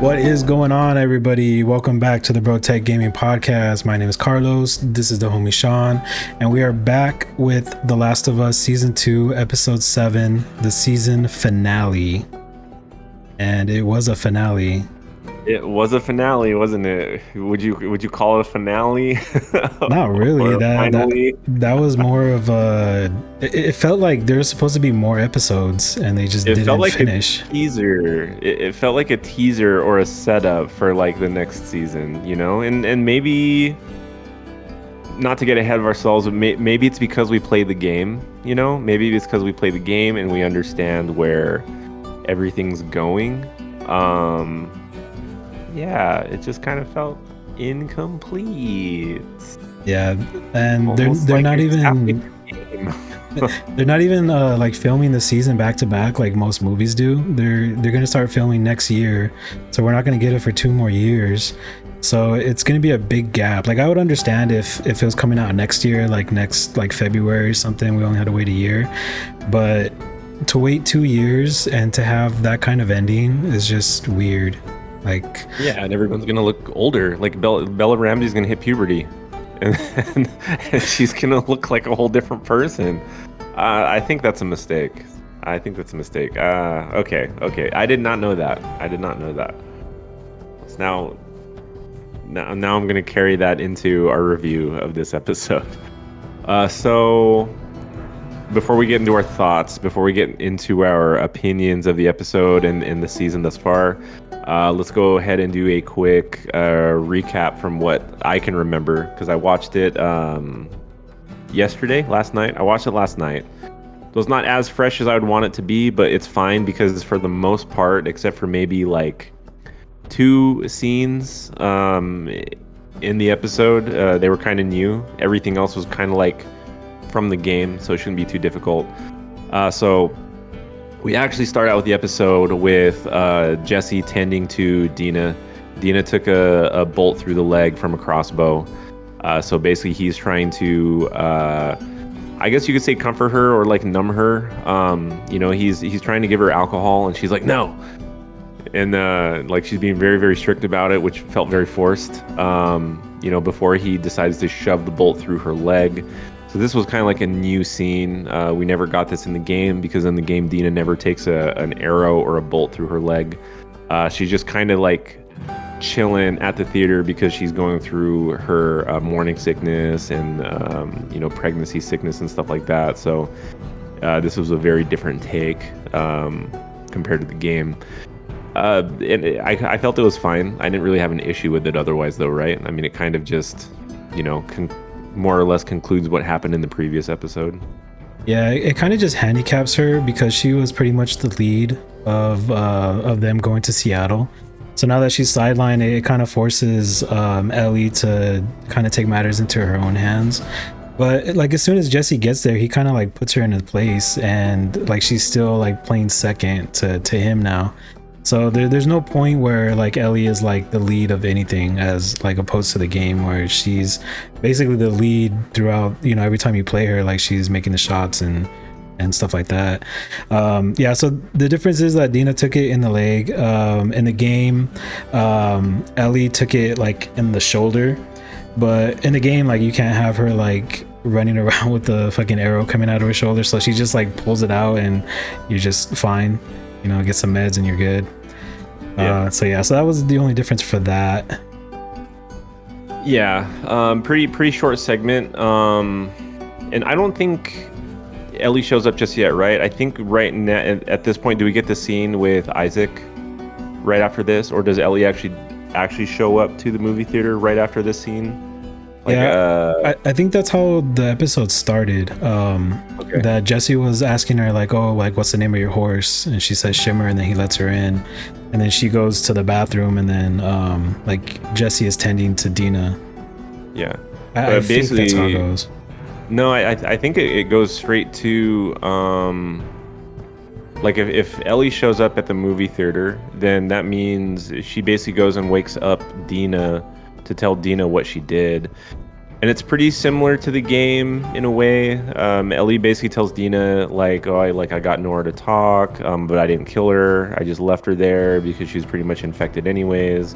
What is going on, everybody? Welcome back to the Bro Tech Gaming Podcast. My name is Carlos. This is the homie Sean, and we are back with The Last of Us Season 2, Episode 7, the season finale. And it was a finale. It was a finale, wasn't it? Would you call it a finale? Not really. That was more of a. It felt like there was supposed to be more episodes, and they just didn't finish. A teaser. It felt like a teaser or a setup for like the next season, you know. And maybe not to get ahead of ourselves, but maybe it's because we played the game, you know. Maybe it's because we played the game and we understand where everything's going. Yeah, it just kind of felt incomplete. Yeah, and they're not even they're not even like filming the season back to back like most movies do. They're gonna start filming next year, so we're not gonna get it for 2 more years. So it's gonna be a big gap. Like I would understand if it was coming out next year, like next February or something. We only had to wait a year, but to wait 2 years and to have that kind of ending is just weird. Like, yeah, and everyone's gonna look older. Like Bella Ramsey's gonna hit puberty, and she's gonna look like a whole different person. I think that's a mistake. Okay. I did not know that. So now I'm gonna carry that into our review of this episode. So before we get into our thoughts, before we get into our opinions of the episode and the season thus far, let's go ahead and do a quick recap from what I can remember, because I watched it last night. I watched it last night. So it's not as fresh as I would want it to be, but it's fine because for the most part, except for maybe like 2 scenes in the episode, they were kind of new. Everything else was kind of like from the game, so it shouldn't be too difficult. So we actually start out with the episode with Jesse tending to Dina. Dina took a bolt through the leg from a crossbow. So basically he's trying to, I guess you could say, comfort her or like numb her. You know, he's trying to give her alcohol and she's like, no. And like she's being very, very strict about it, which felt very forced, you know, before he decides to shove the bolt through her leg. So this was kind of like a new scene. We never got this in the game because in the game, Dina never takes an arrow or a bolt through her leg. She's just kind of like chilling at the theater because she's going through her morning sickness and, you know, pregnancy sickness and stuff like that. So this was a very different take compared to the game. And I felt it was fine. I didn't really have an issue with it otherwise, though, right? I mean, it kind of just, you know, more or less concludes what happened in the previous episode. Yeah, it kind of just handicaps her because she was pretty much the lead of them going to Seattle. So now that she's sidelined, it kind of forces Ellie to kind of take matters into her own hands. But like as soon as Jesse gets there, he kind of like puts her in his place, and like she's still like playing second to him now. So there's no point where like Ellie is like the lead of anything as like opposed to the game where she's basically the lead throughout, you know, every time you play her, like she's making the shots and stuff like that. Yeah, so the difference is that Dina took it in the leg. In the game, Ellie took it like in the shoulder, but in the game, like you can't have her like running around with the fucking arrow coming out of her shoulder, so she just like pulls it out and you're just fine. You know, get some meds and you're good. Yeah. So that was the only difference for that. Yeah, pretty short segment. And I don't think Ellie shows up just yet, right? I think right now at this point, do we get the scene with Isaac right after this, or does Ellie actually show up to the movie theater right after this scene? Like, yeah, I think that's how the episode started. Okay. That Jesse was asking her like, oh, like what's the name of your horse? And she says Shimmer, and then he lets her in, and then she goes to the bathroom, and then like Jesse is tending to Dina. Yeah, I think that's how it goes. No, I think it goes straight to like if Ellie shows up at the movie theater, then that means she basically goes and wakes up Dina to tell Dina what she did. And it's pretty similar to the game in a way. Ellie basically tells Dina like, "Oh, I got nowhere to talk, but I didn't kill her. I just left her there because she was pretty much infected anyways."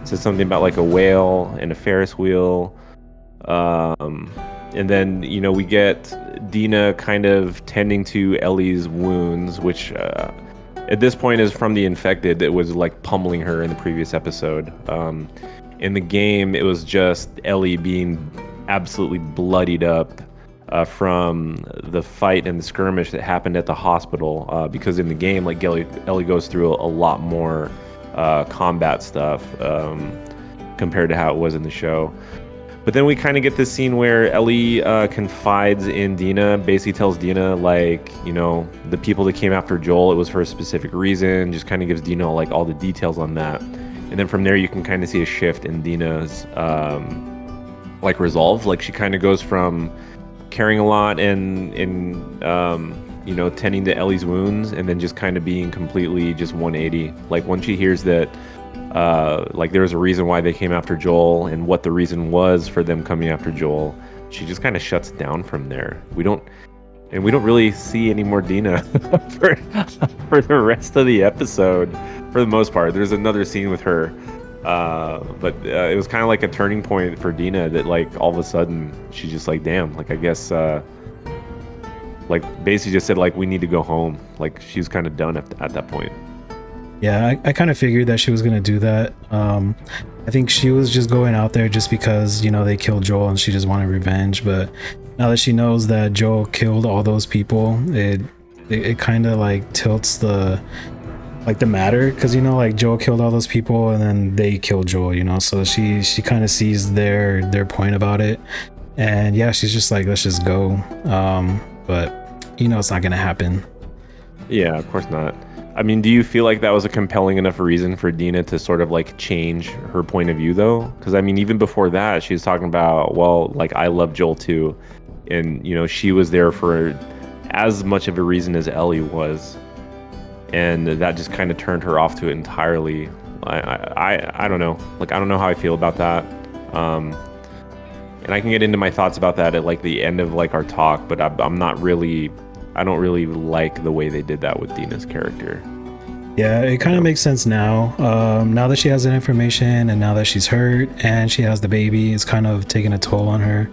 Says something about like a whale and a Ferris wheel. And then, we get Dina kind of tending to Ellie's wounds, which at this point is from the infected that was like pummeling her in the previous episode. In the game, it was just Ellie being absolutely bloodied up from the fight and the skirmish that happened at the hospital. Because in the game, like Ellie goes through a lot more combat stuff compared to how it was in the show. But then we kind of get this scene where Ellie confides in Dina, basically tells Dina, like, the people that came after Joel, it was for a specific reason, just kind of gives Dina, like, all the details on that. And then from there, you can kind of see a shift in Dina's, resolve. Like, she kind of goes from caring a lot and tending to Ellie's wounds, and then just kind of being completely just 180. Like, when she hears that there was a reason why they came after Joel and what the reason was for them coming after Joel, she just kind of shuts down from there. We don't really see any more Dina for the rest of the episode, for the most part. There's another scene with her, but it was kind of like a turning point for Dina that, like, all of a sudden she's just like, damn, like, I guess basically just said, like, we need to go home. Like, she was kind of done at that point. Yeah, I kind of figured that she was going to do that. I think she was just going out there just because, they killed Joel and she just wanted revenge. But now that she knows that Joel killed all those people, it kind of like tilts the matter. Because, like, Joel killed all those people and then they killed Joel, so she kind of sees their point about it. And yeah, she's just like, let's just go. But, it's not going to happen. Yeah, of course not. I mean, do you feel like that was a compelling enough reason for Dina to sort of like change her point of view, though? Because I mean, even before that, she was talking about, well, like, I love Joel too, and she was there for as much of a reason as Ellie was, and that just kind of turned her off to it entirely. I don't know. Like, I don't know how I feel about that. And I can get into my thoughts about that at like the end of like our talk, but I'm not really. I don't really like the way they did that with Dina's character. Yeah, it kind of makes sense now. Now that she has that information and now that she's hurt and she has the baby, it's kind of taking a toll on her.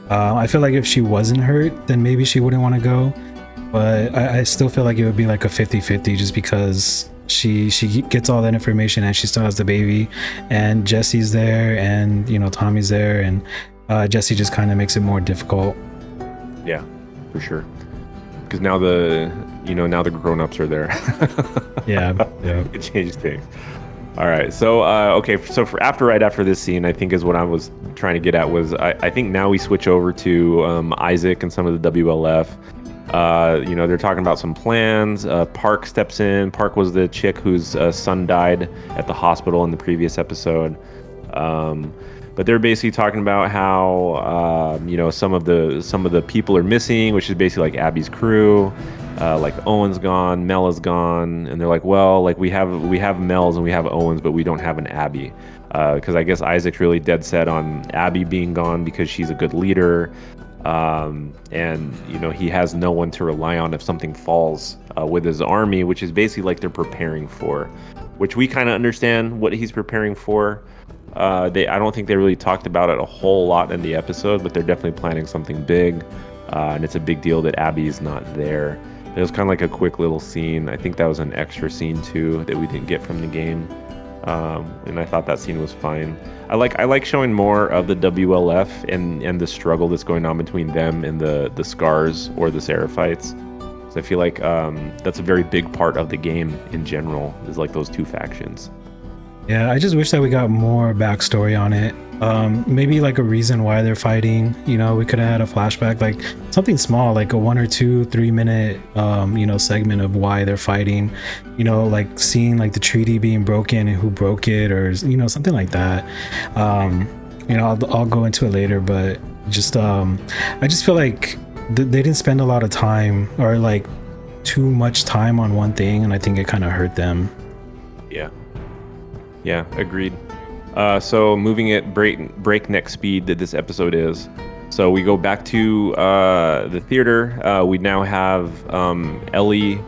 I feel like if she wasn't hurt, then maybe she wouldn't want to go. But I still feel like it would be like a 50-50 just because she gets all that information and she still has the baby. And Jesse's there and, Tommy's there. And Jesse just kind of makes it more difficult. Yeah, for sure. Because now the grown-ups are there. yeah. It changed things. All right, so so right after this scene, I think is what I was trying to get at was I think now we switch over to Isaac and some of the WLF. They're talking about some plans. Park steps in. Park was the chick whose son died at the hospital in the previous episode. But they're basically talking about how some of the people are missing, which is basically like Abby's crew. Like Owen's gone, Mel is gone, and they're like, well, like we have Mel's and we have Owen's, but we don't have an Abby, because I guess Isaac's really dead set on Abby being gone because she's a good leader, and he has no one to rely on if something falls with his army, which is basically like they're preparing for, which we kind of understand what he's preparing for. I don't think they really talked about it a whole lot in the episode, but they're definitely planning something big, and it's a big deal that Abby's not there. It was kind of like a quick little scene. I think that was an extra scene too that we didn't get from the game, and I thought that scene was fine. I like showing more of the WLF and the struggle that's going on between them and the Scars or the Seraphites. So I feel like that's a very big part of the game in general, is like those two factions. Yeah, I just wish that we got more backstory on it. Maybe like a reason why they're fighting. We could have had a flashback, like something small, like a 1 or 2 3-minute segment of why they're fighting. Like seeing like the treaty being broken and who broke it, or something like that. I'll go into it later, but just I just feel like they didn't spend a lot of time, or like too much time on one thing, and I think it kind of hurt them. Yeah, agreed. So moving at breakneck speed that this episode is. So we go back to the theater. We now have Ellie.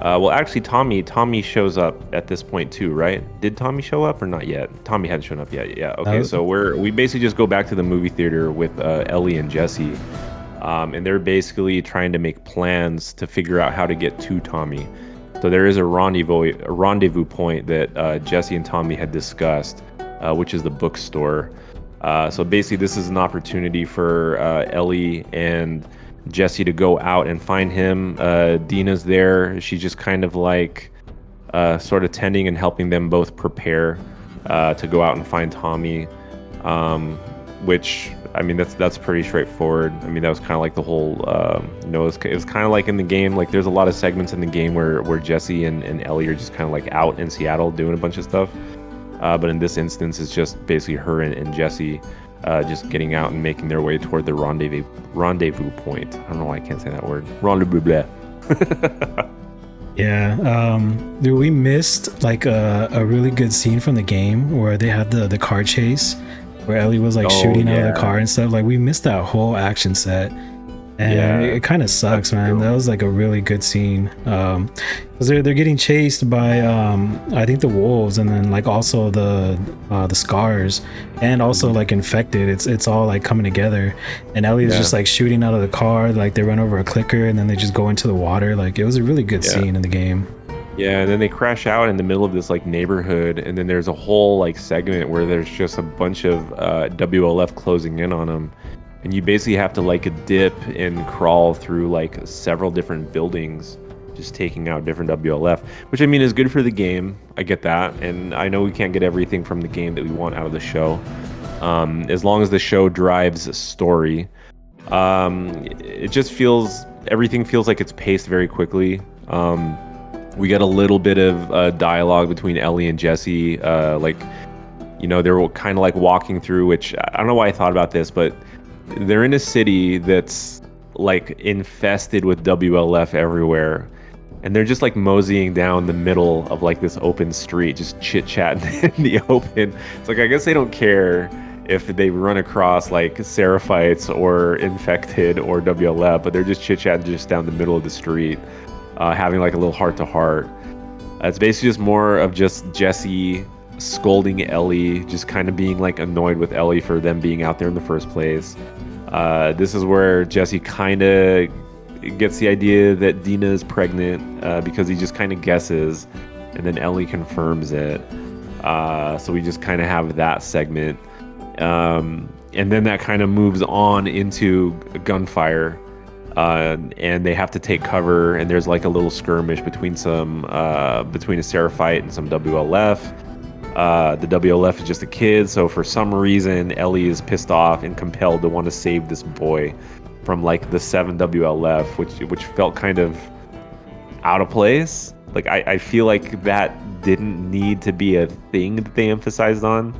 Well, actually, Tommy shows up at this point too, right? Did Tommy show up or not yet? Tommy hadn't shown up yet. Yeah. Okay. So we basically just go back to the movie theater with Ellie and Jesse, and they're basically trying to make plans to figure out how to get to Tommy. So there is a rendezvous point that Jesse and Tommy had discussed, which is the bookstore. So basically, this is an opportunity for Ellie and Jesse to go out and find him. Dina's there. She's just kind of like sort of tending and helping them both prepare to go out and find Tommy, which, I mean, that's pretty straightforward. I mean, that was kind of like the whole, it was kind of like in the game, like there's a lot of segments in the game where Jesse and Ellie are just kind of like out in Seattle doing a bunch of stuff. But in this instance, it's just basically her and Jesse just getting out and making their way toward the rendezvous point. I don't know why I can't say that word. Rendezvous. Blah. Yeah. Dude, we missed like a really good scene from the game where they had the car chase, where Ellie was like shooting out of the car and stuff. Like, we missed that whole action set. And it kind of sucks, man. Cool. That was like a really good scene. Because they're getting chased by I think the wolves, and then like also the scars, and also like infected. It's all like coming together. And Ellie is just like shooting out of the car. Like, they run over a clicker and then they just go into the water. Like, it was a really good scene in the game. Yeah, and then they crash out in the middle of this like neighborhood, and then there's a whole like segment where there's just a bunch of WLF closing in on them. And you basically have to like dip and crawl through like several different buildings, just taking out different WLF, which I mean is good for the game. I get that. And I know we can't get everything from the game that we want out of the show. As long as the show drives story, it just everything feels like it's paced very quickly. We get a little bit of dialogue between Ellie and Jesse. Like, you know, they're kind of like walking through, which I don't know why I thought about this, but they're in a city that's like infested with WLF everywhere, and they're just like moseying down the middle of like this open street, just chit-chatting in the open. It's like, I guess they don't care if they run across like Seraphites or infected or WLF, but they're just chit-chatting just down the middle of the street, having like a little heart-to-heart. It's basically just more of just Jesse scolding Ellie, just kind of being like annoyed with Ellie for them being out there in the first place. This is where Jesse kind of gets the idea that Dina is pregnant, because he just kind of guesses, and then Ellie confirms it. So we just kind of have that segment, and then that kind of moves on into gunfire, and they have to take cover, and there's like a little skirmish between a Seraphite and some WLF. The WLF is just a kid, so for some reason Ellie is pissed off and compelled to want to save this boy from like the 7 WLF, which felt kind of out of place. Like, I feel like that didn't need to be a thing that they emphasized on.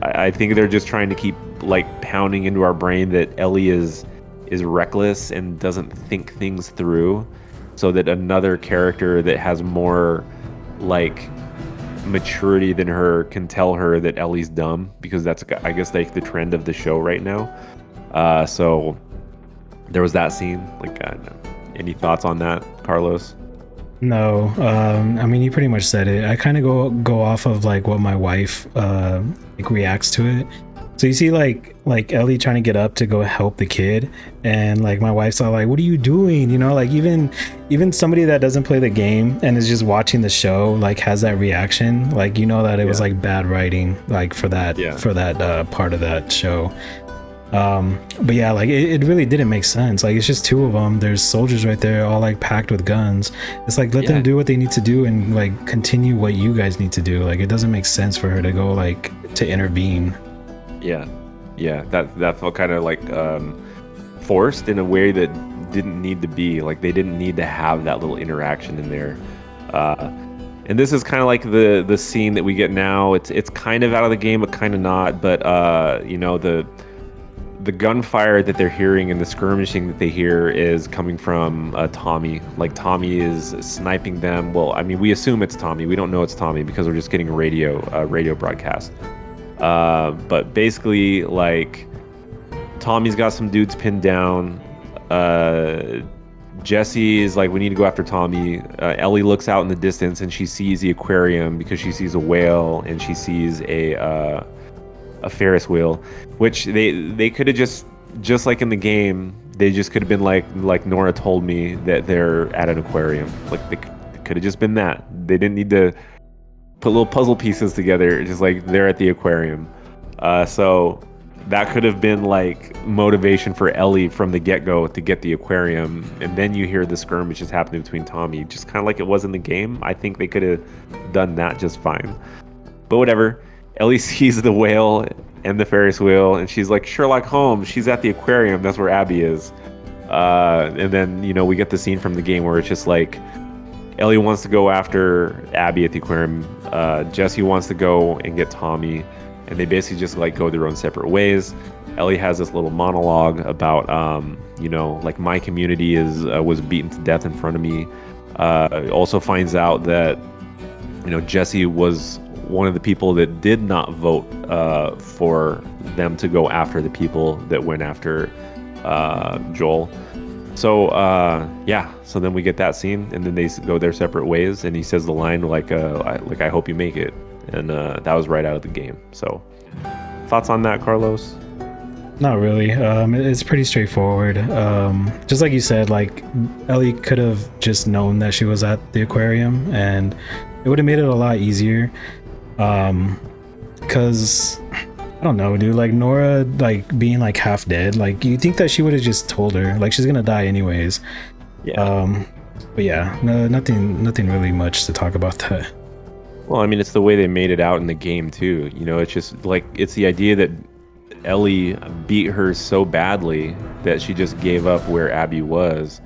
I think they're just trying to keep like pounding into our brain that Ellie is reckless and doesn't think things through, so that another character that has more like maturity than her can tell her that Ellie's dumb, because that's, I guess, like the trend of the show right now. So there was that scene. Like, any thoughts on that, Carlos? No, I mean, you pretty much said it. I kind of go off of like what my wife like reacts to it. So you see like Ellie trying to get up to go help the kid, and like my wife's all like, what are you doing? You know, like even somebody that doesn't play the game and is just watching the show like has that reaction. Like, you know that it was like bad writing, like for that part of that show. But yeah, like it really didn't make sense. Like, it's just two of them. There's soldiers right there, all like packed with guns. It's like, let them do what they need to do and like continue what you guys need to do. Like, it doesn't make sense for her to go like to intervene. Yeah, that felt kind of like forced in a way that didn't need to be. Like, they didn't need to have that little interaction in there. And this is kind of like the scene that we get now. It's kind of out of the game, but kind of not. But you know, the gunfire that they're hearing and the skirmishing that they hear is coming from Tommy. Like, Tommy is sniping them. Well, I mean, we assume it's Tommy. We don't know it's Tommy because we're just getting radio broadcast. But basically, like, Tommy's got some dudes pinned down. Jesse is like, we need to go after Tommy. Ellie looks out in the distance and she sees the aquarium because she sees a whale and she sees a Ferris wheel, which they could have just like in the game, they just could have been like Nora told me that they're at an aquarium. Like they could have just been that. They didn't need to put little puzzle pieces together. Just like they're at the aquarium. So that could have been like motivation for Ellie from the get-go to get the aquarium, and then you hear the skirmish is happening between Tommy, just kind of like it was in the game. I think they could have done that just fine, but whatever. Ellie sees the whale and the Ferris wheel, and she's like, Sherlock Holmes, she's at the aquarium, that's where Abby is. And then, you know, we get the scene from the game where it's just like Ellie wants to go after Abby at the aquarium, Jesse wants to go and get Tommy, and they basically just like go their own separate ways. Ellie has this little monologue about, you know, like my community was beaten to death in front of me. Also finds out that, you know, Jesse was one of the people that did not vote for them to go after the people that went after Joel. So yeah, so then we get that scene, and then they go their separate ways, and he says the line like I hope you make it, and that was right out of the game. So thoughts on that, Carlos? Not really. It's pretty straightforward. Just like you said, like Ellie could have just known that she was at the aquarium, and it would have made it a lot easier. Because I don't know, dude. Like Nora, like being like half dead. Like you think that she would have just told her, like she's gonna die anyways. Yeah. But yeah, no, nothing really much to talk about that. Well, I mean, it's the way they made it out in the game too. You know, it's just like it's the idea that Ellie beat her so badly that she just gave up where Abby was,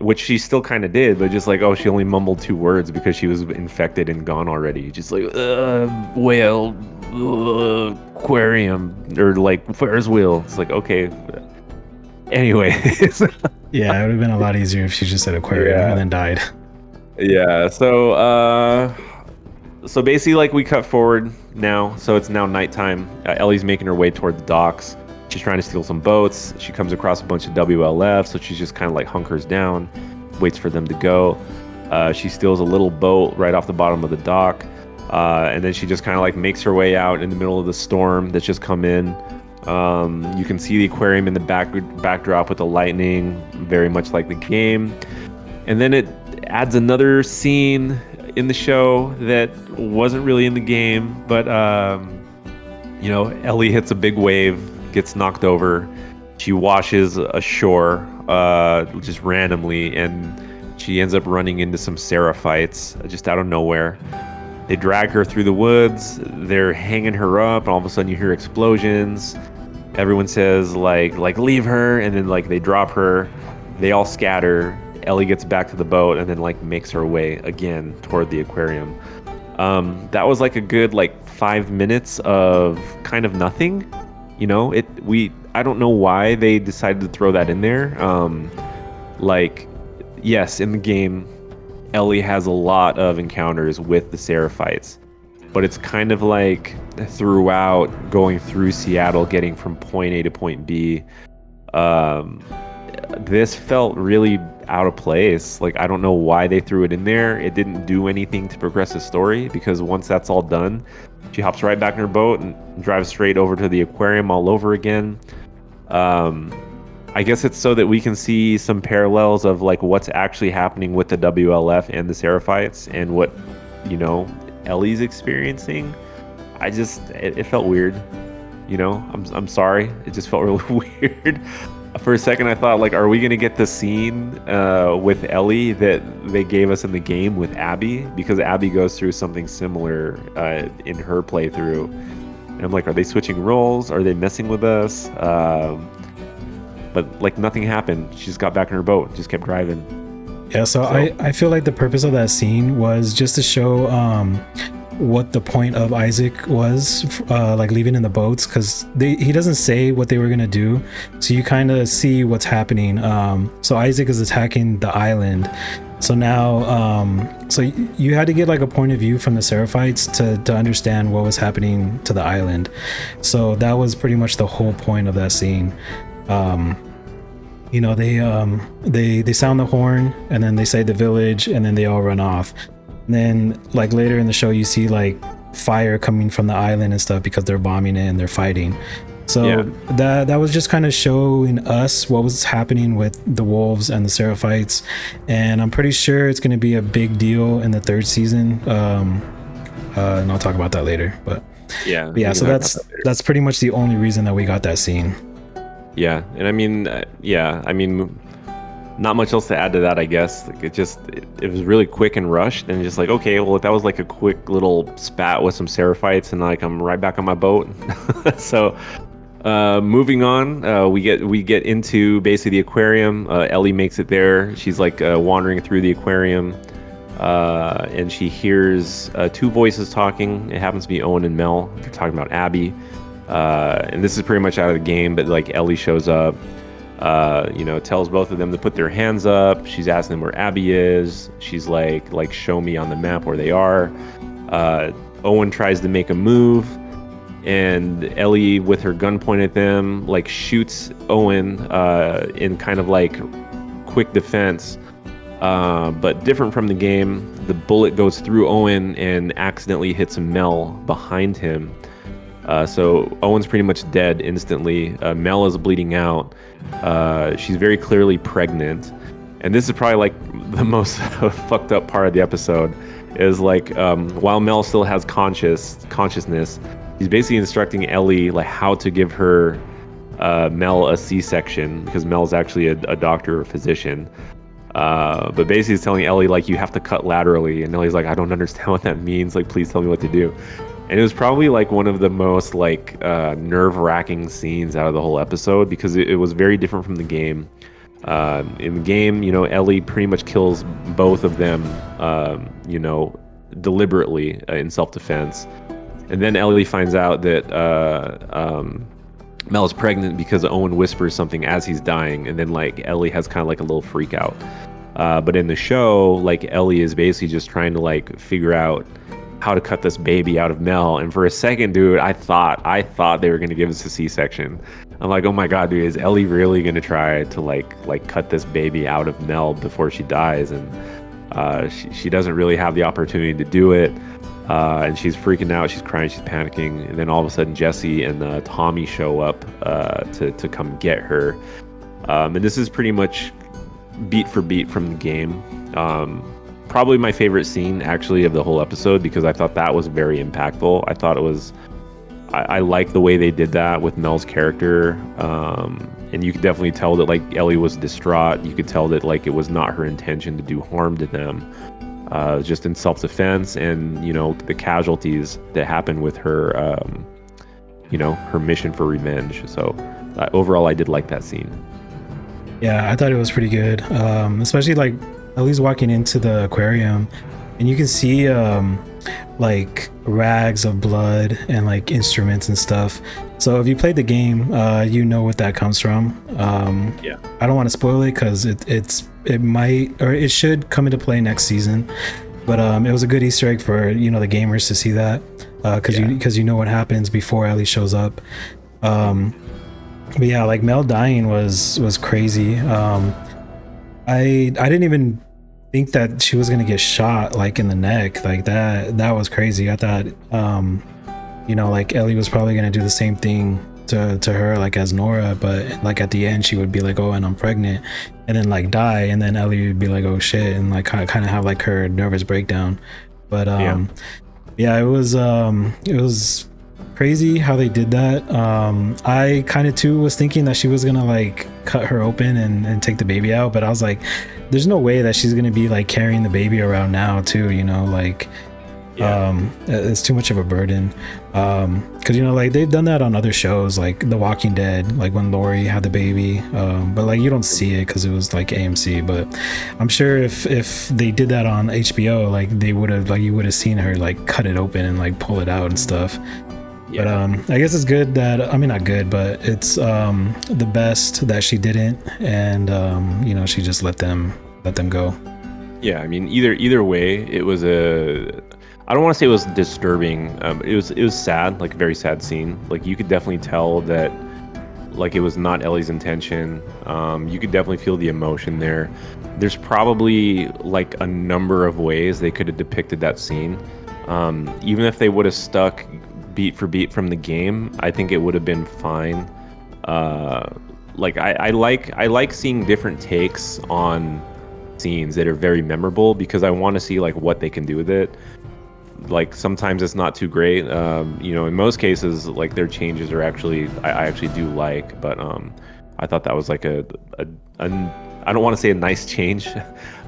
which she still kind of did, but just like, oh, she only mumbled 2 words because she was infected and gone already. Just like, whale, aquarium, or like Ferris wheel. It's like, okay. Anyways. Yeah, it would have been a lot easier if she just said aquarium and then died. Yeah, so basically, like, we cut forward now. So it's now nighttime. Ellie's making her way toward the docks. She's trying to steal some boats. She comes across a bunch of WLF, so she's just kind of like hunkers down, waits for them to go. She steals a little boat right off the bottom of the dock, and then she just kind of like makes her way out in the middle of the storm that's just come in. You can see the aquarium in the backdrop with the lightning, very much like the game. And then it adds another scene in the show that wasn't really in the game, but you know, Ellie hits a big wave, gets knocked over. She washes ashore just randomly, and she ends up running into some seraphites just out of nowhere. They drag her through the woods. They're hanging her up, and all of a sudden you hear explosions. Everyone says like leave her, and then like they drop her. They all scatter. Ellie gets back to the boat and then like makes her way again toward the aquarium. That was like a good like 5 minutes of kind of nothing. You know, I don't know why they decided to throw that in there. Like, yes, in the game, Ellie has a lot of encounters with the seraphites, but it's kind of like throughout going through Seattle, getting from point A to point B. This felt really out of place. Like, I don't know why they threw it in there. It didn't do anything to progress the story, because once that's all done, she hops right back in her boat and drives straight over to the aquarium all over again. I guess it's so that we can see some parallels of like what's actually happening with the WLF and the seraphites and what, you know, Ellie's experiencing. It felt weird. You know, I'm sorry. It just felt really weird. For a second, I thought, like, are we going to get the scene with Ellie that they gave us in the game with Abby? Because Abby goes through something similar in her playthrough. And I'm like, are they switching roles? Are they messing with us? But, like, nothing happened. She just got back in her boat and just kept driving. Yeah, so I feel like the purpose of that scene was just to show what the point of Isaac was, like leaving in the boats, because he doesn't say what they were gonna do, so you kind of see what's happening. So Isaac is attacking the island, So now, so you had to get like a point of view from the Seraphites to understand what was happening to the island. So that was pretty much the whole point of that scene. You know, they sound the horn, and then they say the village, and then they all run off. And then like later in the show, you see like fire coming from the island and stuff because they're bombing it and they're fighting. So that was just kind of showing us what was happening with the wolves and the Seraphites, and I'm pretty sure it's going to be a big deal in the third season. And I'll talk about that later. But yeah. So that's pretty much the only reason that we got that scene. Yeah, and I mean, not much else to add to that, I guess. Like it was really quick and rushed, and just like, okay, well, if that was like a quick little spat with some Seraphites, and like I'm right back on my boat. So. Moving on, we get into basically the aquarium. Ellie makes it there. She's like wandering through the aquarium, and she hears two voices talking. It happens to be Owen and Mel. They're talking about Abby, and this is pretty much out of the game. But like Ellie shows up, tells both of them to put their hands up. She's asking them where Abby is. She's like show me on the map where they are. Owen tries to make a move. And Ellie, with her gun pointed at them, like shoots Owen in kind of like quick defense. But different from the game, the bullet goes through Owen and accidentally hits Mel behind him. So Owen's pretty much dead instantly. Mel is bleeding out. She's very clearly pregnant. And this is probably like the most fucked up part of the episode is like while Mel still has consciousness, he's basically instructing Ellie like how to give her Mel a C-section, because Mel's actually a doctor or physician. But basically he's telling Ellie like you have to cut laterally, and Ellie's like, I don't understand what that means. Like, please tell me what to do. And it was probably like one of the most like nerve-wracking scenes out of the whole episode, because it was very different from the game. In the game, Ellie pretty much kills both of them, deliberately in self-defense. And then Ellie finds out that Mel is pregnant because Owen whispers something as he's dying, and then like Ellie has kind of like a little freak out. But in the show, like Ellie is basically just trying to like figure out how to cut this baby out of Mel. And for a second, dude, I thought they were gonna give us a C-section. I'm like, oh my god, dude, is Ellie really gonna try to like cut this baby out of Mel before she dies? And she doesn't really have the opportunity to do it. And she's freaking out, she's crying, she's panicking, and then all of a sudden Jesse and Tommy show up to come get her. And this is pretty much beat for beat from the game. Probably my favorite scene actually of the whole episode, because I thought that was very impactful. I thought it was, I like the way they did that with Mel's character. And you could definitely tell that like Ellie was distraught. You could tell that like it was not her intention to do harm to them. Just in self-defense, and the casualties that happened with her her mission for revenge. So overall I did like that scene. Yeah, I thought it was pretty good, especially like Ellie's walking into the aquarium and you can see like rags of blood and like instruments and stuff. So if you played the game, you know what that comes from. I don't want to spoil it because it might, or it should come into play next season. But it was a good Easter egg for the gamers to see that, because you know what happens before Ellie shows up. But yeah, like Mel dying was crazy. I didn't even think that she was gonna get shot like in the neck like that was crazy. I thought like Ellie was probably gonna do the same thing to her like as Nora, but like at the end she would be like, oh, and I'm pregnant, and then like die, and then Ellie would be like, oh shit, and like kind of have like her nervous breakdown. But it was crazy how they did that. I kind of too was thinking that she was gonna like cut her open and take the baby out, but I was like, there's no way that she's gonna be like carrying the baby around now too, it's too much of a burden, because like they've done that on other shows like The Walking Dead, like when Lori had the baby, but like you don't see it because it was like AMC. But I'm sure if they did that on HBO, like they would have, like you would have seen her like cut it open and like pull it out and stuff. But I guess it's good that, I mean, not good, but it's the best that she didn't, and she just let them go. Yeah, I mean, either way, it was a. I don't want to say it was disturbing. It was sad, like a very sad scene. Like you could definitely tell that, like it was not Ellie's intention. You could definitely feel the emotion there. There's probably like a number of ways they could have depicted that scene. Even if they would have stuck beat for beat from the game, I think it would have been fine. Like I like seeing different takes on scenes that are very memorable because I want to see like what they can do with it. Like sometimes it's not too great. In most cases, like their changes are actually I actually do like, but I thought that was like a I don't want to say a nice change,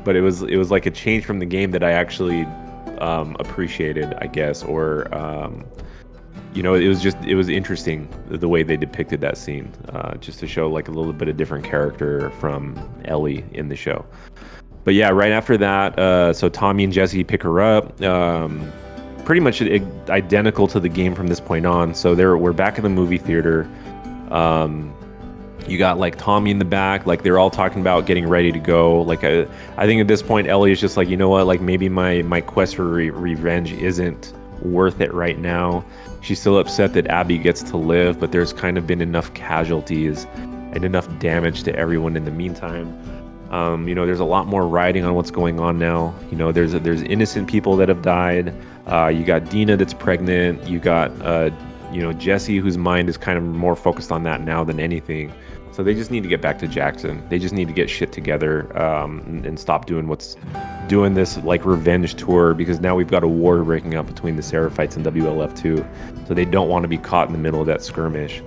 but it was like a change from the game that I actually appreciated, I guess, or it was interesting the way they depicted that scene, just to show like a little bit of different character from Ellie in the show. But yeah, right after that, so Tommy and Jesse pick her up. Pretty much identical to the game from this point on. So we're back in the movie theater. You got like Tommy in the back, like they're all talking about getting ready to go. Like I think at this point Ellie is just like, you know what, like maybe my quest for revenge isn't worth it right now. She's still upset that Abby gets to live, but there's kind of been enough casualties and enough damage to everyone in the meantime. There's a lot more writing on what's going on now. There's innocent people that have died. You got Dina that's pregnant. You got Jesse, whose mind is kind of more focused on that now than anything. So they just need to get back to Jackson. They just need to get shit together and stop doing this like revenge tour, because now we've got a war breaking out between the Seraphites and WLF2. So they don't want to be caught in the middle of that skirmish.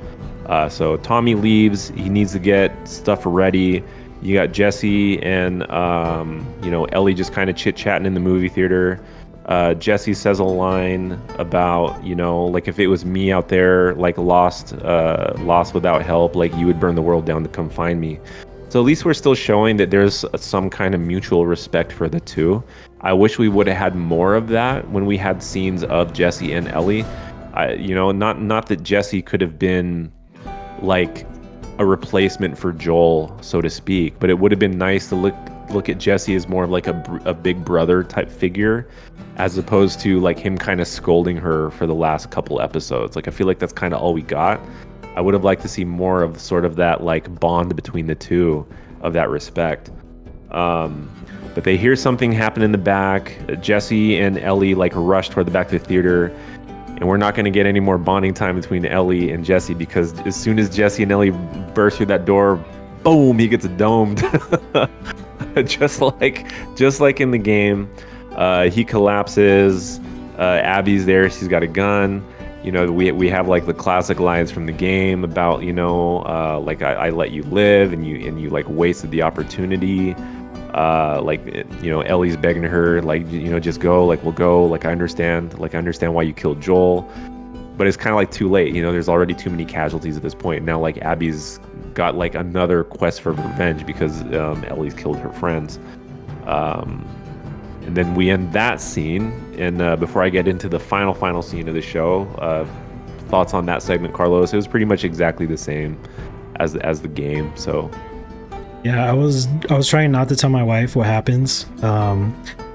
So Tommy leaves. He needs to get stuff ready. You got Jesse and Ellie just kind of chit-chatting in the movie theater. Jesse says a line about, like if it was me out there, like lost without help, like you would burn the world down to come find me. So at least we're still showing that there's some kind of mutual respect for the two. I wish we would have had more of that when we had scenes of Jesse and Ellie. Not that Jesse could have been like a replacement for Joel, so to speak, but it would have been nice to look at Jesse as more of like a big brother type figure, as opposed to like him kind of scolding her for the last couple episodes. Like I feel like that's kind of all we got. I would have liked to see more of sort of that like bond between the two, of that respect. But they hear something happen in the back. Jesse and Ellie like rush toward the back of the theater, and we're not going to get any more bonding time between Ellie and Jesse, because as soon as Jesse and Ellie burst through that door, boom, he gets domed. just like in the game. He collapses. Abby's there. She's got a gun. We have like the classic lines from the game about, like I let you live and you like wasted the opportunity. Ellie's begging her, like, just go, like we'll go, like I understand why you killed Joel, but it's kind of like too late. There's already too many casualties at this point. Now like Abby's got like another quest for revenge because Ellie's killed her friends. And then we end that scene, and before I get into the final scene of the show, thoughts on that segment, Carlos? It was pretty much exactly the same as the game. So yeah, I was trying not to tell my wife what happens.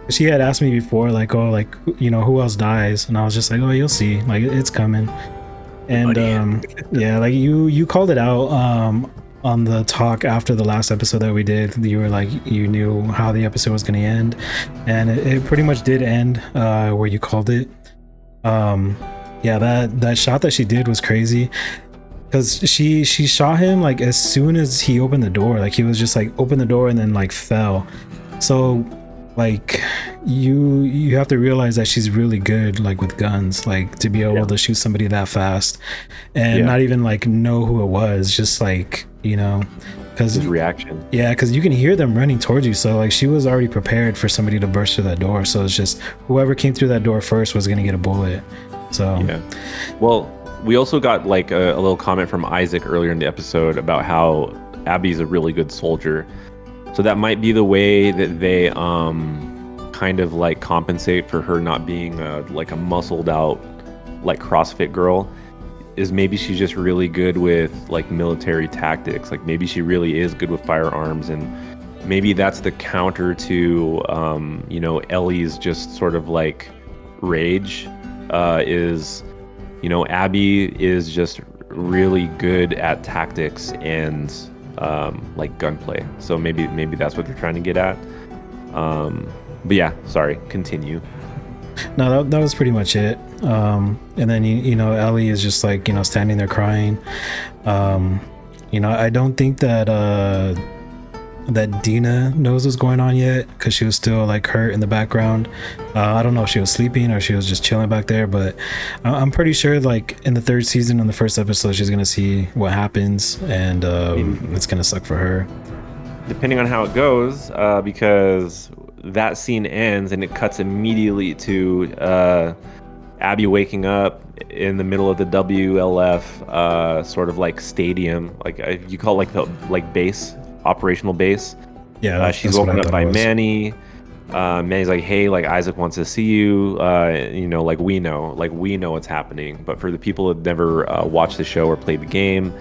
She had asked me before, like, oh, like, who else dies, and I was just like, oh, you'll see, like it's coming. And yeah, like you called it out on the talk after the last episode that we did. You were like, you knew how the episode was going to end, and it pretty much did end where you called it. Yeah, that shot that she did was crazy, because she shot him like as soon as he opened the door. Like he was just like opened the door and then like fell. So like you have to realize that she's really good like with guns, like to be able to shoot somebody that fast and not even like know who it was, just like, because his reaction. Yeah, because you can hear them running towards you. So like she was already prepared for somebody to burst through that door. So it's just whoever came through that door first was gonna get a bullet. So yeah. Well, we also got like a little comment from Isaac earlier in the episode about how Abby's a really good soldier. So that might be the way that they kind of like compensate for her not being like a muscled out like CrossFit girl, is maybe she's just really good with like military tactics. Like maybe she really is good with firearms, and maybe that's the counter to Ellie's just sort of like rage. Is Abby is just really good at tactics and like gunplay. So maybe that's what they're trying to get at. But yeah, sorry, continue. No, that was pretty much it. And then Ellie is just like standing there crying. I don't think that Dina knows what's going on yet, because she was still like hurt in the background. I don't know if she was sleeping or she was just chilling back there, but I'm pretty sure like in the third season, on the first episode, she's gonna see what happens, and it's gonna suck for her. Depending on how it goes, because that scene ends and it cuts immediately to Abby waking up in the middle of the WLF sort of like stadium, like you call it, like the base, operational base. Yeah, she's woken up by Manny. Manny's like, hey, like Isaac wants to see you. Like we know what's happening. But for the people that never watched the show or played the game,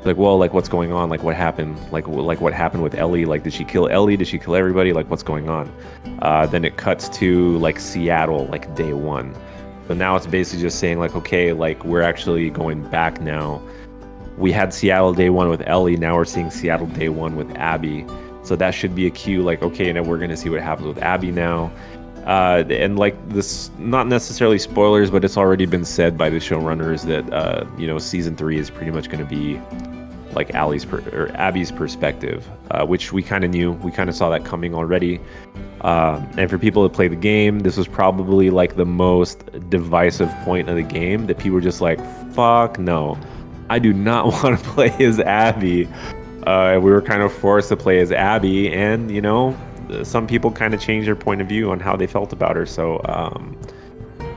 like, well, like what's going on? Like what happened? Like what happened with Ellie? Like did she kill Ellie? Did she kill everybody? Like what's going on? Then it cuts to like Seattle, like day one. So now it's basically just saying like, okay, like we're actually going back now. We had Seattle day one with Ellie. Now we're seeing Seattle day one with Abby. So that should be a cue, like, okay, now we're going to see what happens with Abby now. And like this, not necessarily spoilers, but it's already been said by the showrunners that, season 3 is pretty much going to be like Abby's perspective, which we kind of knew. We kind of saw that coming already. And for people that play the game, this was probably like the most divisive point of the game, that people were just like, fuck no. I do not want to play as Abby. We were kind of forced to play as Abby, and some people kind of changed their point of view on how they felt about her. So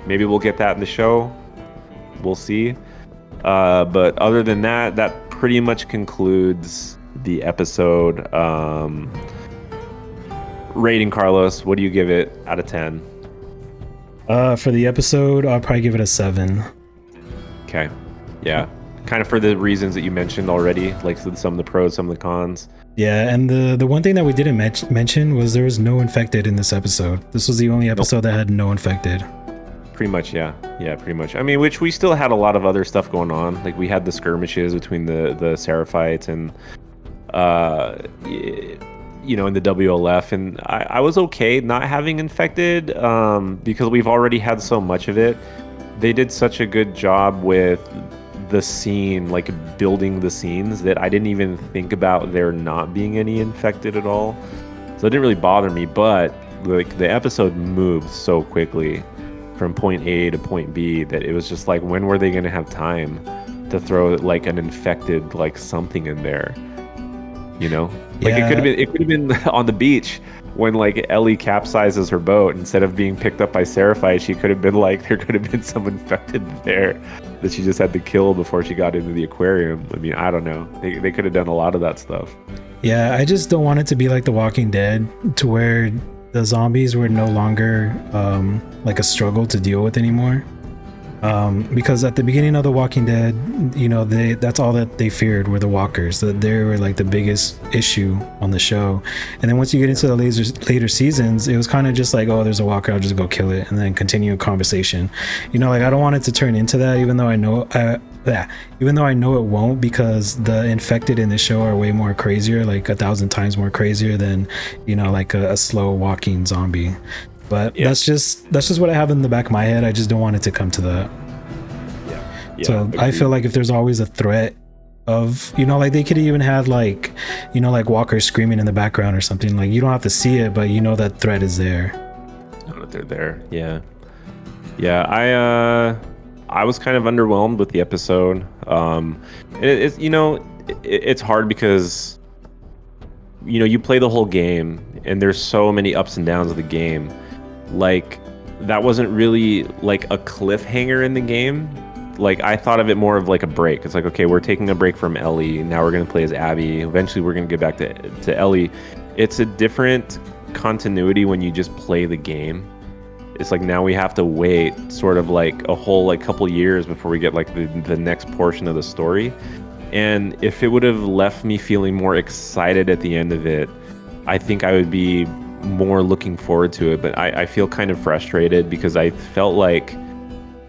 maybe we'll get that in the show. We'll see. But other than that, that pretty much concludes the episode. Rating, Carlos, what do you give it out of 10? For the episode, I'll probably give it a 7. Okay. Yeah. Kind of for the reasons that you mentioned already, like some of the pros, some of the cons. Yeah, and the one thing that we didn't mention was there was no infected in this episode. This was the only episode that had no infected. Pretty much, yeah. Yeah, pretty much. I mean, which we still had a lot of other stuff going on. Like we had the skirmishes between the Seraphites and in the WLF, and I was okay not having infected because we've already had so much of it. They did such a good job with the scene, like building the scenes, that I didn't even think about there not being any infected at all. So it didn't really bother me, but like the episode moved so quickly from point A to point B that it was just like, when were they going to have time to throw like an infected like something in there? Like Yeah. it could have been on the beach when like Ellie capsizes her boat. Instead of being picked up by Seraphite, she could have been like, there could have been some infected there that she just had to kill before she got into the aquarium. I mean, I don't know. They could have done a lot of that stuff. Yeah, I just don't want it to be like The Walking Dead, to where the zombies were no longer like a struggle to deal with anymore. Because at the beginning of The Walking Dead, that's all that they feared were the walkers. That they were like the biggest issue on the show. And then once you get into the later seasons, it was kind of just like, oh, there's a walker, I'll just go kill it, and then continue a conversation. Like I don't want it to turn into that, even though I know it won't, because the infected in this show are way more crazier, like 1,000 times more crazier than like a slow walking zombie. But yeah, that's just what I have in the back of my head. I just don't want it to come to that. Yeah. So agreed. I feel like if there's always a threat of, like they could even have like, like walkers screaming in the background or something. Like you don't have to see it, but that threat is there. Know that they're there. Yeah. Yeah. I was kind of underwhelmed with the episode. It's hard because you play the whole game and there's so many ups and downs of the game. Like that wasn't really like a cliffhanger in the game. Like I thought of it more of like a break. It's like, okay, we're taking a break from Ellie. Now we're going to play as Abby. Eventually we're going to get back to Ellie. It's a different continuity when you just play the game. It's like now we have to wait sort of like a whole like couple years before we get like the next portion of the story. And if it would have left me feeling more excited at the end of it, I think I would be more looking forward to it. But I feel kind of frustrated because I felt like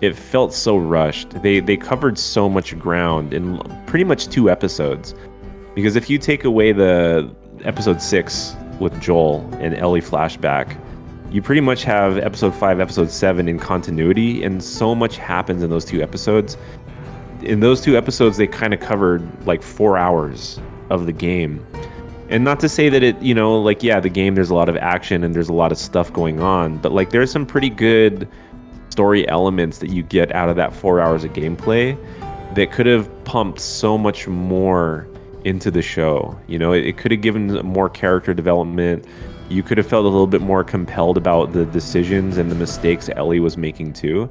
it felt so rushed. They covered so much ground in pretty much 2 episodes. Because if you take away the episode 6 with Joel and Ellie flashback, you pretty much have episode 5, episode 7 in continuity, and so much happens in those 2 episodes. In those 2 episodes, they kind of covered like 4 hours of the game. And not to say that it, you know, like, yeah, the game, there's a lot of action and there's a lot of stuff going on, but like there's some pretty good story elements that you get out of that 4 hours of gameplay that could have pumped so much more into the show. You know, it could have given more character development. You could have felt a little bit more compelled about the decisions and the mistakes Ellie was making too.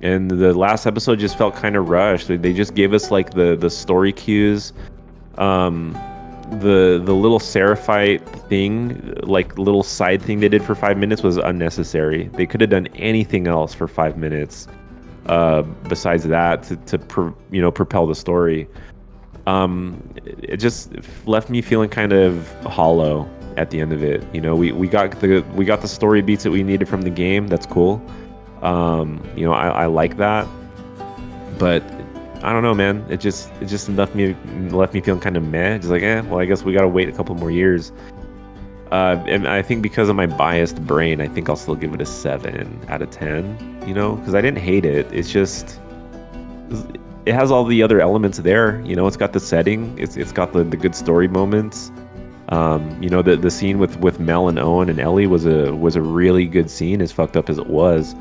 And the last episode just felt kind of rushed. They just gave us like the story cues. The little Seraphite thing, like little side thing they did for 5 minutes was unnecessary. They could have done anything else for 5 minutes besides that to propel the story. It just left me feeling kind of hollow at the end of it. You know, we got the story beats that we needed from the game. That's cool. You know, I like that, but I don't know, man. It just left me feeling kind of meh. Just like, well, I guess we gotta wait a couple more years. And I think because of my biased brain, I think I'll still give it a 7 out of 10. You know, because I didn't hate it. It's just it has all the other elements there. You know, it's got the setting. It's got the good story moments. You know, the scene with Mel and Owen and Ellie was a really good scene, as fucked up as it was.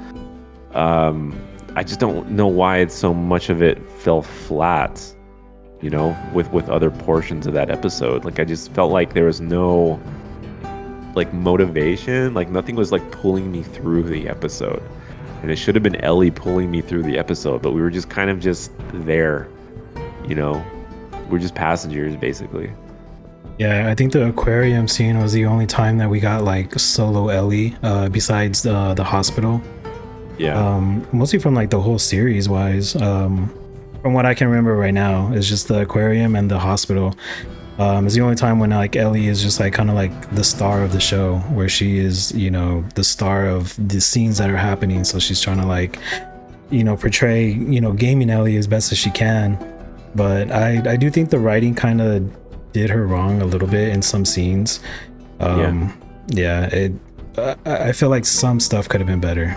I just don't know why so much of it fell flat, you know, with other portions of that episode. Like, I just felt like there was no like motivation, like nothing was like pulling me through the episode. And it should have been Ellie pulling me through the episode, but we were just kind of just there, you know. We're just passengers, basically. Yeah, I think the aquarium scene was the only time that we got like solo Ellie, besides the hospital. Yeah. Mostly from like the whole series wise. From what I can remember right now, is just the aquarium and the hospital. It's the only time when like Ellie is just like kind of like the star of the show, where she is, you know, the star of the scenes that are happening. So she's trying to like, you know, portray, you know, gaming Ellie as best as she can. But I do think the writing kind of did her wrong a little bit in some scenes. I feel like some stuff could have been better.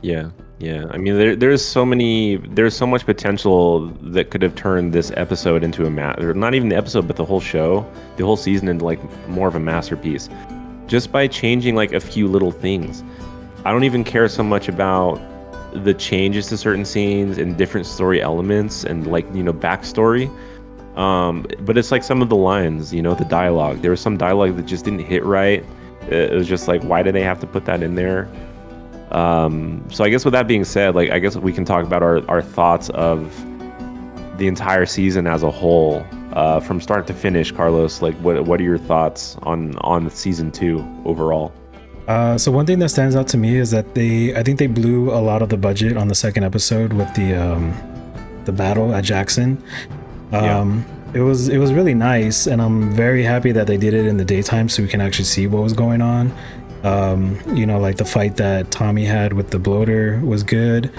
Yeah. I mean, there's so much potential that could have turned this episode into not even the episode, but the whole show, the whole season, into like more of a masterpiece, just by changing like a few little things. I don't even care so much about the changes to certain scenes and different story elements and like, you know, backstory. But it's like some of the lines, you know, the dialogue. There was some dialogue that just didn't hit right. It was just like, why do they have to put that in there? So I guess with that being said, like, I guess we can talk about our thoughts of the entire season as a whole, from start to finish. Carlos, like, what are your thoughts on season 2 overall? So one thing that stands out to me is that I think they blew a lot of the budget on the second episode with the battle at Jackson. It was really nice, and I'm very happy that they did it in the daytime so we can actually see what was going on. You know, like the fight that Tommy had with the bloater was good.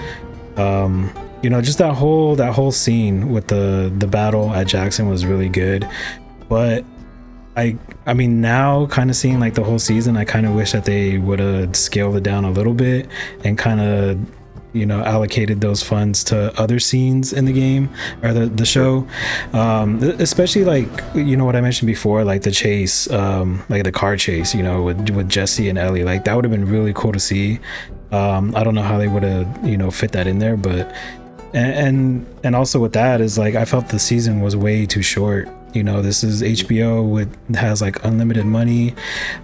You know, just that whole scene with the battle at Jackson was really good. But I mean, now kind of seeing like the whole season, I kind of wish that they would have scaled it down a little bit and kind of, you know, allocated those funds to other scenes in the game or the show, especially like, you know, what I mentioned before, like the chase, like the car chase, you know, with Jesse and Ellie. Like, that would have been really cool to see. I don't know how they would have, you know, fit that in there, but and also with that is like, I felt the season was way too short. You know, this is HBO has like unlimited money.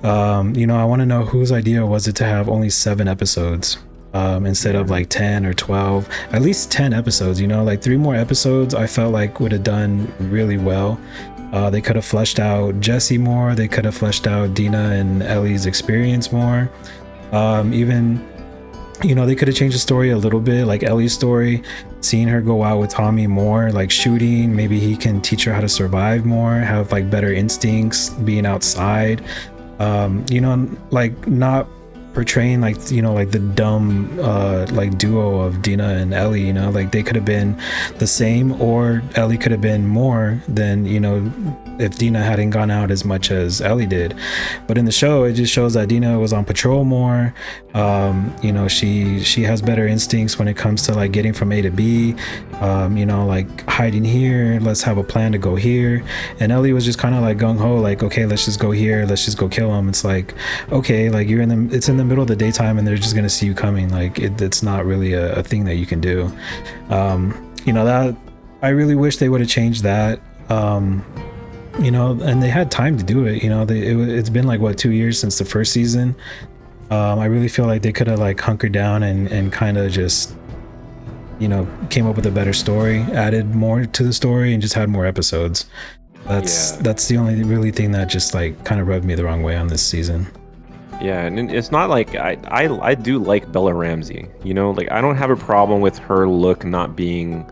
You know, I want to know whose idea was it to have only 7 episodes instead of like 10 or 12, at least 10 episodes, you know, like 3 more episodes I felt like would have done really well. They could have fleshed out Jesse more. They could have fleshed out Dina and Ellie's experience more. Even, you know, they could have changed the story a little bit, like Ellie's story, seeing her go out with Tommy more, like shooting. Maybe he can teach her how to survive more, have like better instincts, being outside. You know, like not portraying like, you know, like the dumb like duo of Dina and Ellie. You know, like they could have been the same, or Ellie could have been more than, you know, if Dina hadn't gone out as much as Ellie did. But in the show, it just shows that Dina was on patrol more. You know, she has better instincts when it comes to like getting from A to B. You know, like hiding here, let's have a plan to go here. And Ellie was just kind of like gung-ho, like, okay, let's just go here, let's just go kill him. It's like, okay, like it's in the middle of the daytime and they're just gonna see you coming. Like it's not really a thing that you can do. You know, that I really wish they would have changed that. You know, and they had time to do it. You know, it's been like what, 2 years since the first season. I really feel like they could have like hunkered down and kind of just, you know, came up with a better story, added more to the story, and just had more episodes. That's the only really thing that just like kind of rubbed me the wrong way on this season. Yeah, and it's not like I do like Bella Ramsey. You know, like I don't have a problem with her look not being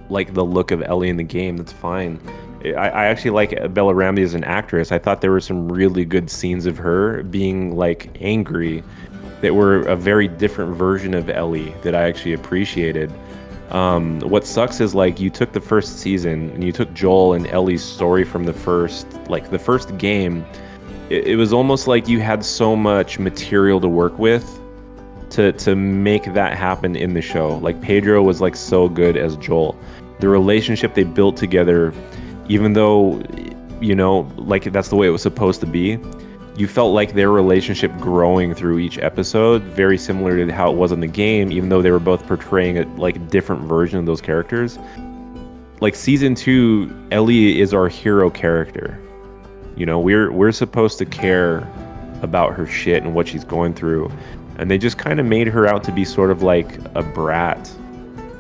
like the look of Ellie in the game. That's fine. I actually like Bella Ramsey as an actress. I thought there were some really good scenes of her being like angry that were a very different version of Ellie that I actually appreciated. What sucks is like you took the first season and you took Joel and Ellie's story from the first game. It was almost like you had so much material to work with to make that happen in the show. Like Pedro was like so good as Joel. The relationship they built together, even though, you know, like that's the way it was supposed to be, you felt like their relationship growing through each episode, very similar to how it was in the game, even though they were both portraying a like different version of those characters. Like season 2, Ellie is our hero character. You know, we're supposed to care about her shit and what she's going through, and they just kind of made her out to be sort of like a brat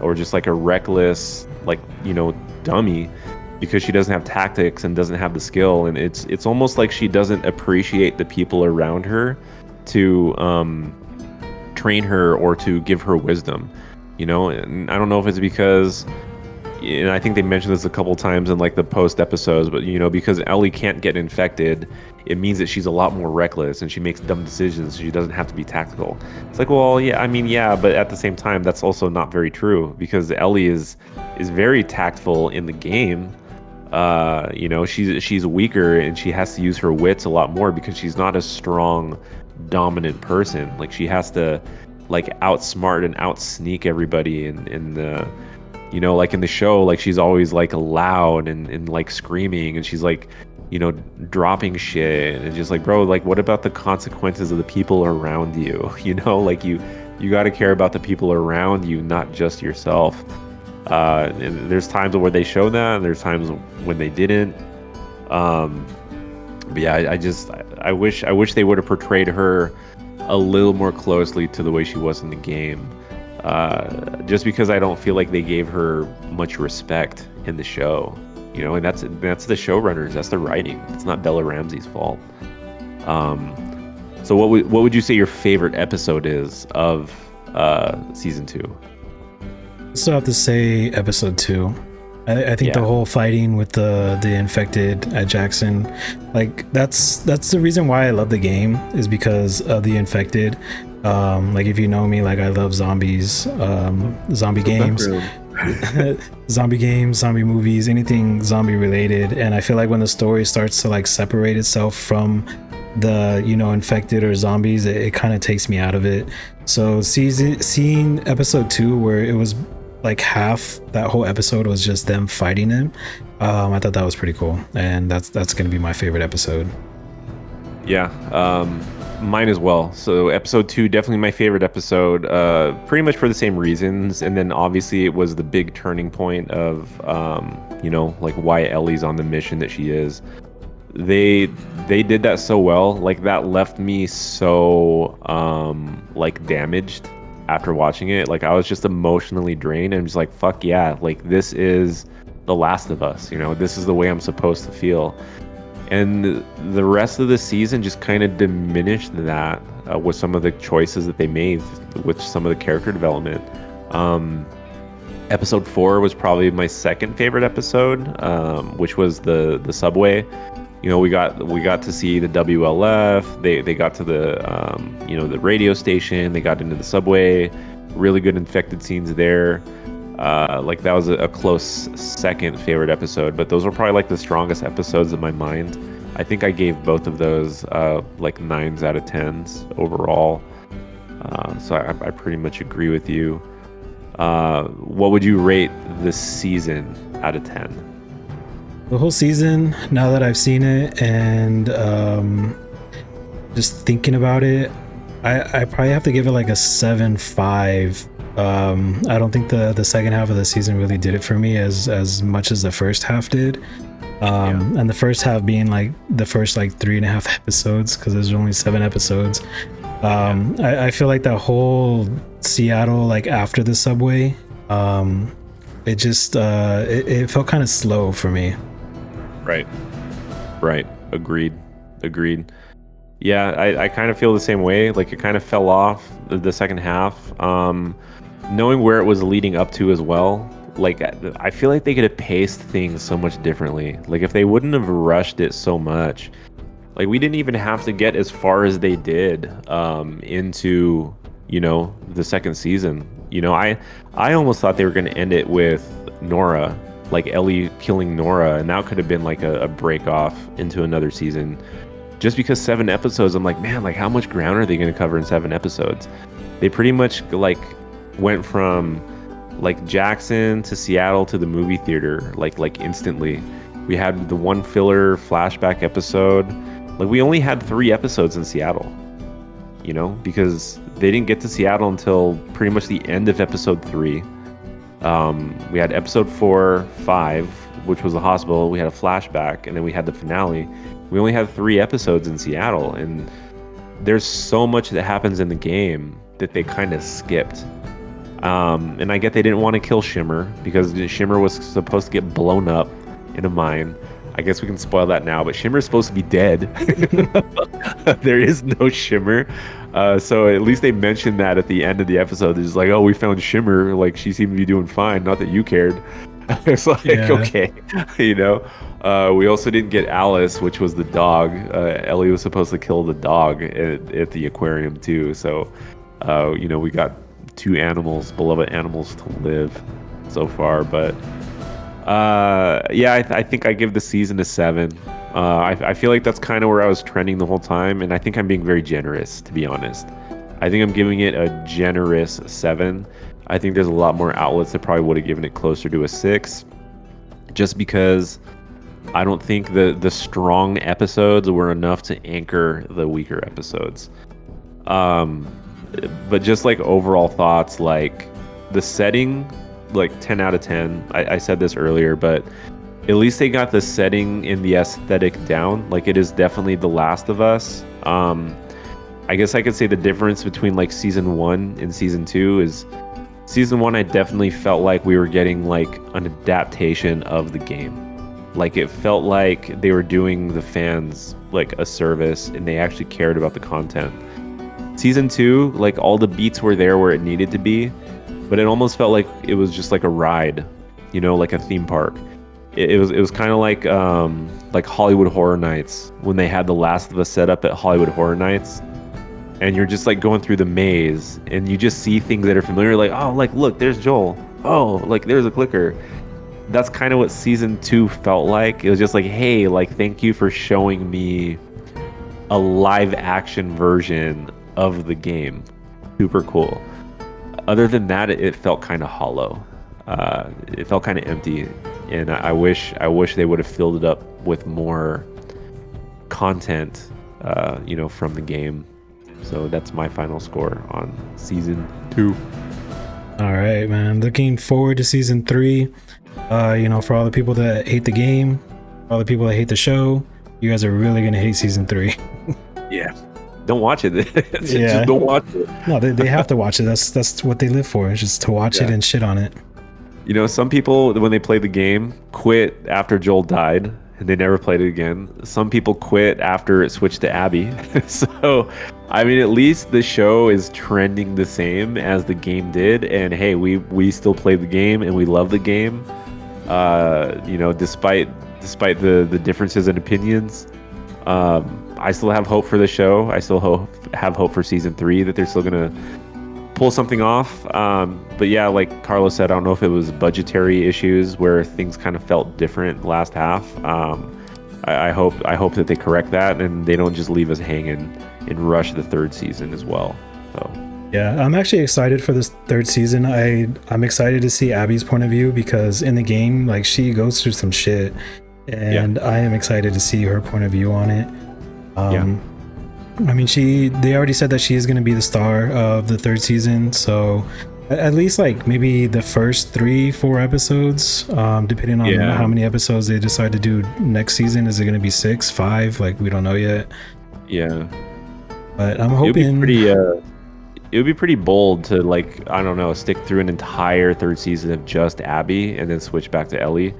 or just like a reckless, like, you know, dummy, because she doesn't have tactics and doesn't have the skill. And it's almost like she doesn't appreciate the people around her to train her or to give her wisdom, you know. And I don't know if it's because, and I think they mentioned this a couple times in like the post episodes, but you know, because Ellie can't get infected, it means that she's a lot more reckless and she makes dumb decisions. She doesn't have to be tactical. It's like, well, yeah, I mean, yeah, but at the same time, that's also not very true, because Ellie is very tactful in the game. You know, she's weaker and she has to use her wits a lot more because she's not a strong, dominant person. Like she has to like outsmart and outsneak everybody in the, you know, like in the show, like she's always like loud and like screaming, and she's like, you know, dropping shit, and just like, bro, like what about the consequences of the people around you? You know, like you got to care about the people around you, not just yourself. And there's times where they show that, and there's times when they didn't. But yeah, I wish they would have portrayed her a little more closely to the way she was in the game. Just because I don't feel like they gave her much respect in the show, you know, and that's the showrunners, that's the writing. It's not Bella Ramsey's fault. So what would you say your favorite episode is of season 2? Still have to say episode 2. I think the whole fighting with the infected at Jackson, like that's the reason why I love the game, is because of the infected. Like if you know me, like I love zombies, zombie games, zombie movies, anything zombie related. And I feel like when the story starts to like separate itself from the, you know, infected or zombies, it kind of takes me out of it. So seeing episode 2 where it was like half that whole episode was just them fighting him, I thought that was pretty cool, and that's gonna be my favorite episode. Yeah, mine as well. So episode 2, definitely my favorite episode, pretty much for the same reasons. And then obviously it was the big turning point of, you know, like why Ellie's on the mission that she is. They did that so well. Like that left me so like damaged after watching it. Like I was just emotionally drained, and just like, fuck yeah, like this is The Last of Us, you know, this is the way I'm supposed to feel. And the rest of the season just kind of diminished that with some of the choices that they made with some of the character development. Episode 4 was probably my second favorite episode, which was the subway. we got to see the WLF. They got to the the radio station. They got into the subway. Really good infected scenes there. Like that was a close second favorite episode, but those were probably like the strongest episodes in my mind. I think I gave both of those like 9s out of 10s overall. So I pretty much agree with you. What would you rate this season out of 10? The whole season, now that I've seen it and just thinking about it, I probably have to give it like a 7.5. I don't think the second half of the season really did it for me as much as the first half did. And the first half being like the first like 3.5 episodes, because there's only 7 episodes. I feel like that whole Seattle, like after the subway, it just it felt kind of slow for me. Right. Agreed. Yeah, I kind of feel the same way. Like it kind of fell off the second half. Knowing where it was leading up to as well, like I feel like they could have paced things so much differently. Like if they wouldn't have rushed it so much, like we didn't even have to get as far as they did into the second season. I almost thought they were going to end it with Nora, like Ellie killing Nora, and that could have been like a break off into another season. Just because 7 episodes, I'm like, man, like how much ground are they going to cover in 7 episodes? They pretty much like went from like Jackson to Seattle to the movie theater like instantly. We had the one filler flashback episode. Like we only had 3 episodes in Seattle, because they didn't get to Seattle until pretty much the end of episode 3. We had episode 4, 5, which was the hospital. We had a flashback, and then we had the finale. We only had 3 episodes in Seattle, and there's so much that happens in the game that they kind of skipped. And I get they didn't want to kill Shimmer because Shimmer was supposed to get blown up in a mine. I guess we can spoil that now, but Shimmer's supposed to be dead. There is no Shimmer. So at least they mentioned that at the end of the episode. It's like, oh, we found Shimmer. Like, she seemed to be doing fine. Not that you cared. It's like, okay. We also didn't get Alice, which was the dog. Ellie was supposed to kill the dog at the aquarium, too. So, we got 2 beloved animals to live so far. But I think I give the season a 7. I feel like that's kind of where I was trending the whole time, and I think I'm being very generous, to be honest. I think I'm giving it a generous 7. I think there's a lot more outlets that probably would have given it closer to a 6, just because I don't think the strong episodes were enough to anchor the weaker episodes. But just like overall thoughts, like the setting, like 10 out of 10. I said this earlier, but at least they got the setting and the aesthetic down. Like it is definitely The Last of Us. I guess I could say the difference between like season 1 and season 2 is season 1, I definitely felt like we were getting like an adaptation of the game. Like it felt like they were doing the fans like a service and they actually cared about the content. Season 2, like all the beats were there where it needed to be, but it almost felt like it was just like a ride, like a theme park. It was kind of like Hollywood Horror Nights when they had The Last of Us set up at Hollywood Horror Nights, and you're just like going through the maze and you just see things that are familiar, like, oh, like look, there's Joel. Oh, like there's a clicker. That's kind of what season 2 felt like. It was just like, hey, like thank you for showing me a live action version of the game. Super cool. Other than that, it felt kind of hollow. It felt kind of empty, and I wish they would have filled it up with more content, from the game. So that's my final score on season 2. All right, man. Looking forward to season 3. For all the people that hate the game, all the people that hate the show, you guys are really gonna hate season 3. Yeah. Don't watch it. Just don't watch it. No, they have to watch it. That's what they live for. It's just to watch it and shit on it. Some people, when they played the game, quit after Joel died and they never played it again. Some people quit after it switched to Abby. So, I mean, at least the show is trending the same as the game did. And hey, we still play the game and we love the game. Despite despite the differences in opinions. I still have hope for the show. I still have hope for season 3 that they're still gonna pull something off. But yeah, like Carlos said, I don't know if it was budgetary issues where things kind of felt different last half. I hope that they correct that and they don't just leave us hanging and rush the 3rd season as well. So yeah, I'm actually excited for this 3rd season. I'm excited to see Abby's point of view because in the game, like, she goes through some shit, and I am excited to see her point of view on it. I mean, they already said that she is going to be the star of the 3rd season, so at least like maybe the first 3-4 episodes, depending on how many episodes they decide to do next season. Is it going to be 6, 5? Like, we don't know yet. Yeah, but I'm hoping it would be pretty bold to, like, I don't know, stick through an entire 3rd season of just Abby and then switch back to Ellie.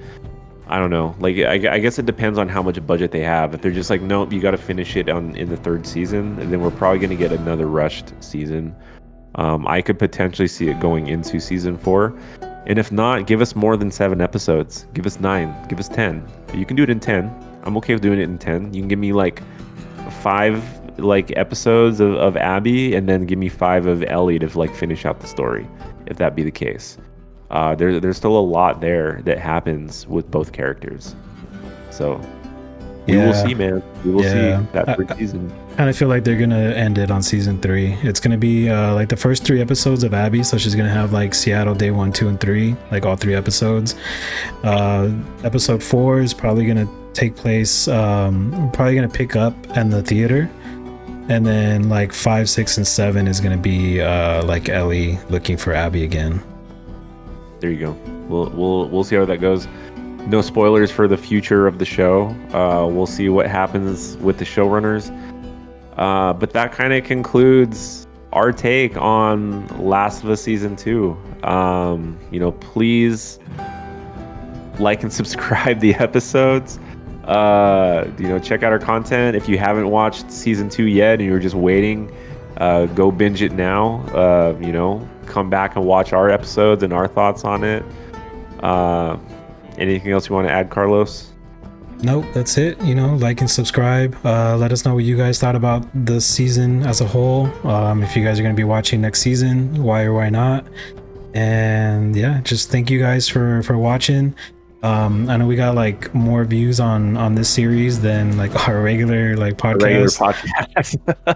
I don't know. Like, I guess it depends on how much budget they have. If they're just like, nope, you got to finish it in the 3rd season, and then we're probably going to get another rushed season. I could potentially see it going into season 4. And if not, give us more than 7 episodes. Give us 9. Give us 10. You can do it in 10. I'm okay with doing it in 10. You can give me like 5 like episodes of Abby, and then give me 5 of Ellie to like finish out the story, if that be the case. There's still a lot there that happens with both characters, so we will see, man. We will see that 3rd season. I kind of feel like they're gonna end it on season 3. It's gonna be like the first 3 episodes of Abby, so she's gonna have like Seattle day 1, 2, and 3, like all 3 episodes. Episode 4 is probably gonna take place, probably gonna pick up in the theater, and then like 5, 6, and 7 is gonna be like Ellie looking for Abby again. There you go. We'll see how that goes. No spoilers for the future of the show. We'll see what happens with the showrunners. But that kind of concludes our take on Last of Us Season 2. Please like and subscribe the episodes. Check out our content. If you haven't watched Season 2 yet and you're just waiting, go binge it now. Come back and watch our episodes and our thoughts on it. Anything else you want to add, Carlos? Nope, that's it. Like and subscribe. Let us know what you guys thought about the season as a whole. If you guys are going to be watching next season, why or why not. And yeah, just thank you guys for watching. I know we got like more views on this series than like our regular like podcast.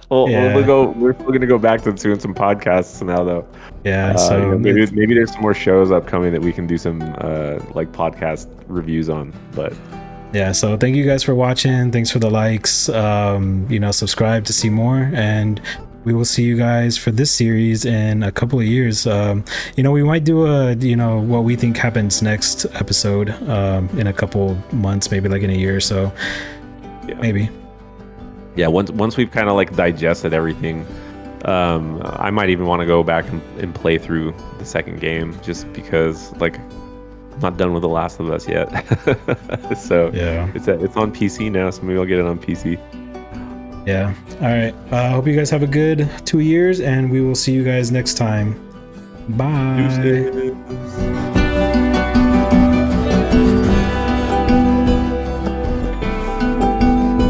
We're still gonna go back to doing some podcasts now, though. Yeah, so maybe there's some more shows upcoming that we can do some like podcast reviews on. But yeah, so thank you guys for watching. Thanks for the likes. Subscribe to see more, and we will see you guys for this series in a couple of years. We might do a what we think happens next episode in a couple months, maybe like in a year or so. Maybe. Yeah, once we've kind of like digested everything, I might even want to go back and play through the 2nd game, just because like I'm not done with The Last of Us yet. So yeah, it's on PC now, so maybe I'll get it on PC. Yeah. All right. I hope you guys have a good 2 years, and we will see you guys next time. Bye. Deuces.